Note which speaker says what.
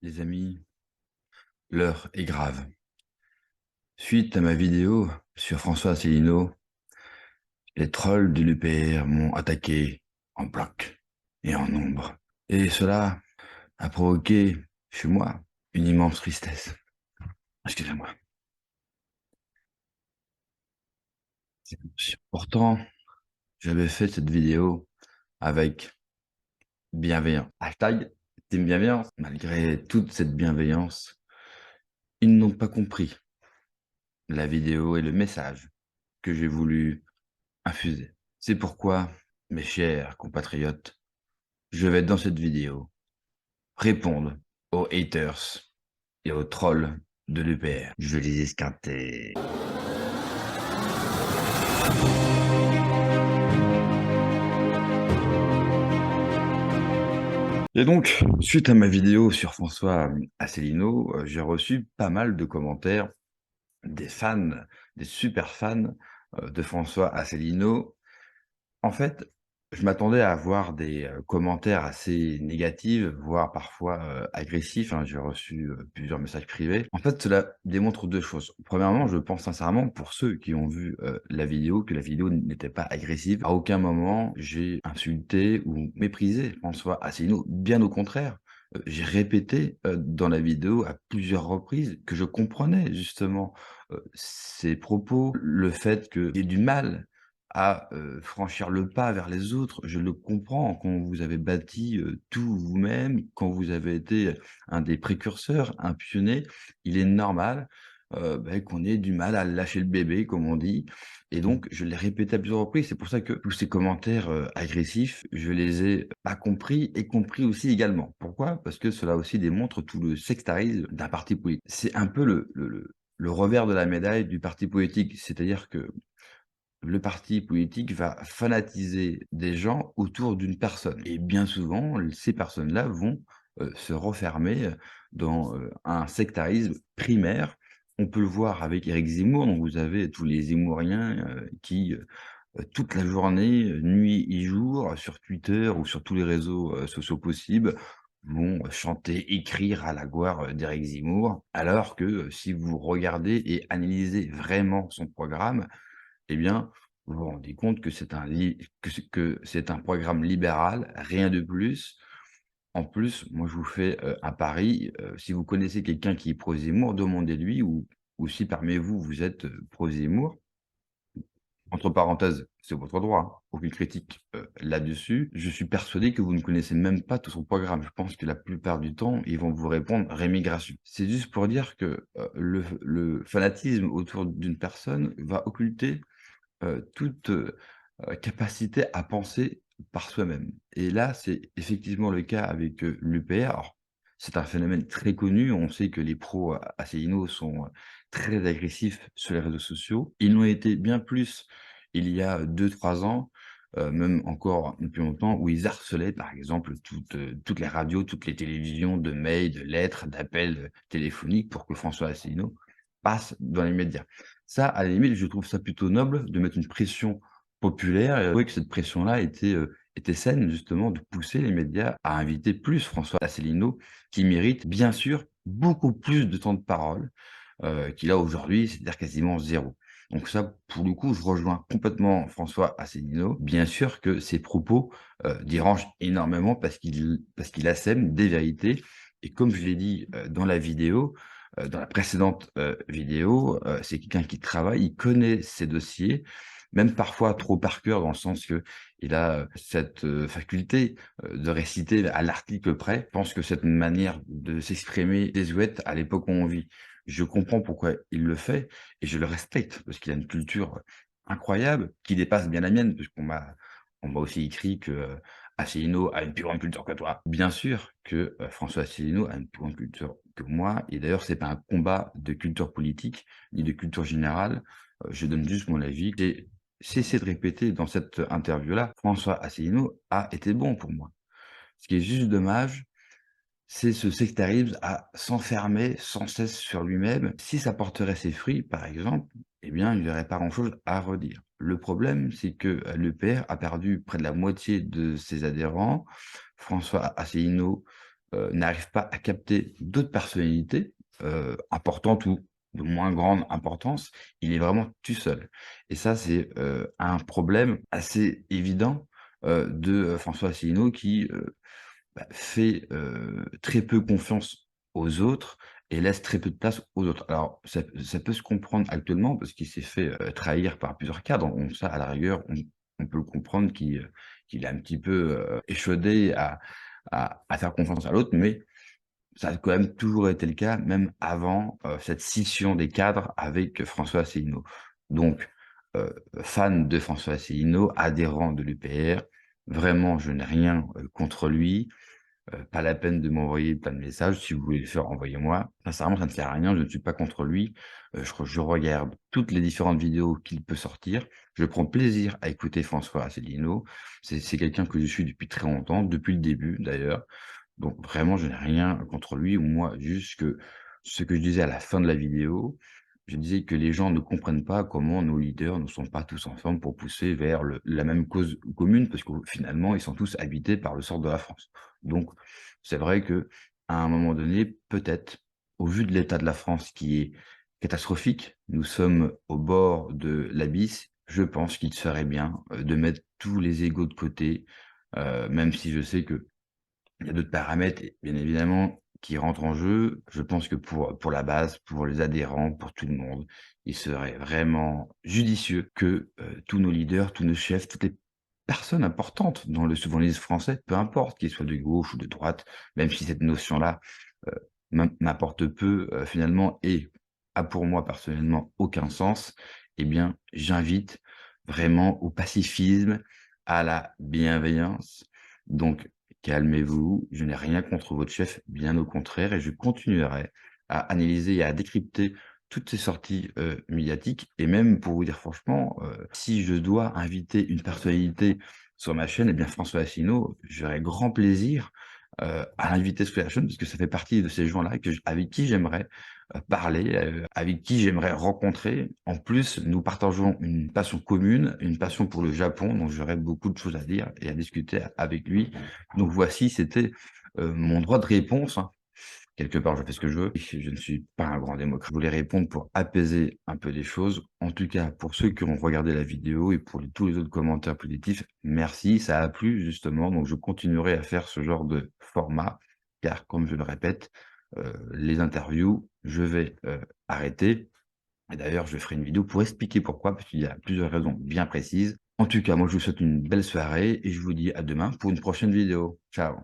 Speaker 1: Les amis, l'heure est grave. Suite à ma vidéo sur François Asselineau, les trolls de l'UPR m'ont attaqué en bloc et en nombre. Et cela a provoqué chez moi une immense tristesse. Excusez-moi. Pourtant, j'avais fait cette vidéo avec bienveillance. Hashtag Team Bienveillance. Malgré toute cette bienveillance, ils n'ont pas compris la vidéo et le message que j'ai voulu infuser. C'est pourquoi, mes chers compatriotes, je vais dans cette vidéo répondre aux haters et aux trolls de l'UPR. Je vais les esquinter. Et donc, suite à ma vidéo sur François Asselineau, j'ai reçu pas mal de commentaires des fans, des super fans de François Asselineau. En fait, je m'attendais à avoir des, commentaires assez négatifs, voire parfois, agressifs, hein. J'ai reçu, plusieurs messages privés. En fait, cela démontre 2 choses. Premièrement, je pense sincèrement, pour ceux qui ont vu, la vidéo, que la vidéo n'était pas agressive. À aucun moment, j'ai insulté ou méprisé François Asselineau, bien au contraire. J'ai répété, dans la vidéo à plusieurs reprises que je comprenais justement, ses propos, le fait qu'il ait du mal à, franchir le pas vers les autres. Je le comprends quand vous avez bâti, tout vous-même, quand vous avez été un des précurseurs, un pionnier, il est normal, qu'on ait du mal à lâcher le bébé, comme on dit. Et donc je l'ai répété à plusieurs reprises. C'est pour ça que tous ces commentaires, agressifs, je les ai pas compris et compris aussi également. Pourquoi? Parce que cela aussi démontre tout le sectarisme d'un parti politique. C'est un peu le revers de la médaille du parti politique. C'est-à-dire que le parti politique va fanatiser des gens autour d'une personne et bien souvent, ces personnes-là vont, se refermer, dans, un sectarisme primaire. On peut le voir avec Éric Zemmour, donc vous avez tous les Zemmouriens, qui, toute la journée, nuit et jour, sur Twitter ou sur tous les réseaux, sociaux possibles, vont chanter, écrire à la gloire, d'Éric Zemmour. Alors que, si vous regardez et analysez vraiment son programme, eh bien, vous vous rendez compte que c'est un programme libéral, rien de plus. En plus, moi, je vous fais, un pari, si vous connaissez quelqu'un qui est pro Zemmour, demandez-lui ou si parmi vous, vous êtes, pro Zemmour, entre parenthèses, c'est votre droit, hein, aucune critique, là-dessus. Je suis persuadé que vous ne connaissez même pas tout son programme. Je pense que la plupart du temps, ils vont vous répondre: «Rémigration». C'est juste pour dire que, le fanatisme autour d'une personne va occulter toute, capacité à penser par soi-même. Et là, c'est effectivement le cas avec, l'UPR. Alors, c'est un phénomène très connu. On sait que les pros Asselineau sont, très agressifs sur les réseaux sociaux. Ils l'ont été bien plus il y a 2, 3 ans, même encore plus longtemps, où ils harcelaient, par exemple, toutes les radios, toutes les télévisions de mails, de lettres, d'appels, téléphoniques pour que François Asselineau passe dans les médias. Ça, à la limite, je trouve ça plutôt noble de mettre une pression populaire et oui que cette pression-là était saine justement de pousser les médias à inviter plus François Asselineau qui mérite bien sûr beaucoup plus de temps de parole, qu'il a aujourd'hui, c'est-à-dire quasiment zéro. Donc ça, pour le coup, je rejoins complètement François Asselineau. Bien sûr que ses propos, dérangent énormément parce qu'il assème des vérités et comme je l'ai dit, dans la vidéo, dans la précédente, vidéo, c'est quelqu'un qui travaille, il connaît ses dossiers, même parfois trop par cœur dans le sens qu'il a, cette, faculté, de réciter à l'article près. Je pense que cette manière de s'exprimer désuète à l'époque où on vit. Je comprends pourquoi il le fait et je le respecte parce qu'il a une culture incroyable qui dépasse bien la mienne, puisqu'on m'a aussi écrit que, Asselineau a une plus grande culture que toi. Bien sûr que, François Asselineau a une plus grande culture que moi et d'ailleurs c'est pas un combat de culture politique, ni de culture générale, je donne juste mon avis. J'ai cessé de répéter dans cette interview-là, François Asselineau a été bon pour moi. Ce qui est juste dommage, c'est ce sectarisme à s'enfermer sans cesse sur lui-même. Si ça porterait ses fruits, par exemple, eh bien, il n'y aurait pas grand-chose à redire. Le problème, c'est que l'EPR a perdu près de la moitié de ses adhérents. François Asselineau n'arrive pas à capter d'autres personnalités, importantes ou de moins grande importance, il est vraiment tout seul et ça, c'est, un problème assez évident, François Asselineau qui, fait, très peu confiance aux autres et laisse très peu de place aux autres. Alors ça peut se comprendre actuellement parce qu'il s'est fait, trahir par plusieurs cadres. Ça, à la rigueur, on peut le comprendre qu'il est un petit peu, échaudé à faire confiance à l'autre, mais ça a quand même toujours été le cas, même avant, cette scission des cadres avec François Asselineau. Donc, fan de François Asselineau, adhérent de l'UPR, vraiment je n'ai rien, contre lui. Pas la peine de m'envoyer plein de messages. Si vous voulez le faire, envoyez-moi. Sincèrement, ça ne sert à rien, je ne suis pas contre lui. Je regarde toutes les différentes vidéos qu'il peut sortir. Je prends plaisir à écouter François Asselineau. C'est quelqu'un que je suis depuis très longtemps, depuis le début d'ailleurs. Donc vraiment, je n'ai rien contre lui. Moi, juste que ce que je disais à la fin de la vidéo, je disais que les gens ne comprennent pas comment nos leaders ne sont pas tous ensemble pour pousser vers la même cause commune, parce que finalement, ils sont tous habités par le sort de la France. Donc, c'est vrai que à un moment donné, peut-être, au vu de l'état de la France qui est catastrophique, nous sommes au bord de l'abysse, je pense qu'il serait bien de mettre tous les égos de côté, même si je sais que il y a d'autres paramètres, bien évidemment, qui rentrent en jeu. Je pense que pour la base, pour les adhérents, pour tout le monde, il serait vraiment judicieux que, tous nos leaders, tous nos chefs, toutes les personnes importantes dans le souverainisme français, peu importe qu'ils soient de gauche ou de droite, même si cette notion-là, heu, m'importe peu, finalement et a pour moi personnellement aucun sens, eh bien, j'invite vraiment au pacifisme, à la bienveillance. Donc calmez-vous, je n'ai rien contre votre chef, bien au contraire et je continuerai à analyser et à décrypter toutes ces sorties, médiatiques et même pour vous dire franchement, si je dois inviter une personnalité sur ma chaîne, eh bien François Asselineau, j'aurais grand plaisir, à l'inviter sur la chaîne parce que ça fait partie de ces gens-là avec qui j'aimerais, parler, avec qui j'aimerais rencontrer. En plus, nous partageons une passion commune, une passion pour le Japon, donc j'aurais beaucoup de choses à dire et à discuter avec lui. Donc voici, c'était, mon droit de réponse, hein. Quelque part, je fais ce que je veux. Je ne suis pas un grand démocrate. Je voulais répondre pour apaiser un peu les choses. En tout cas, pour ceux qui ont regardé la vidéo et pour tous les autres commentaires positifs, merci, ça a plu justement. Donc je continuerai à faire ce genre de format, car comme je le répète, les interviews, je vais, arrêter. Et d'ailleurs, je ferai une vidéo pour expliquer pourquoi, parce qu'il y a plusieurs raisons bien précises. En tout cas, moi, je vous souhaite une belle soirée et je vous dis à demain pour une prochaine vidéo. Ciao.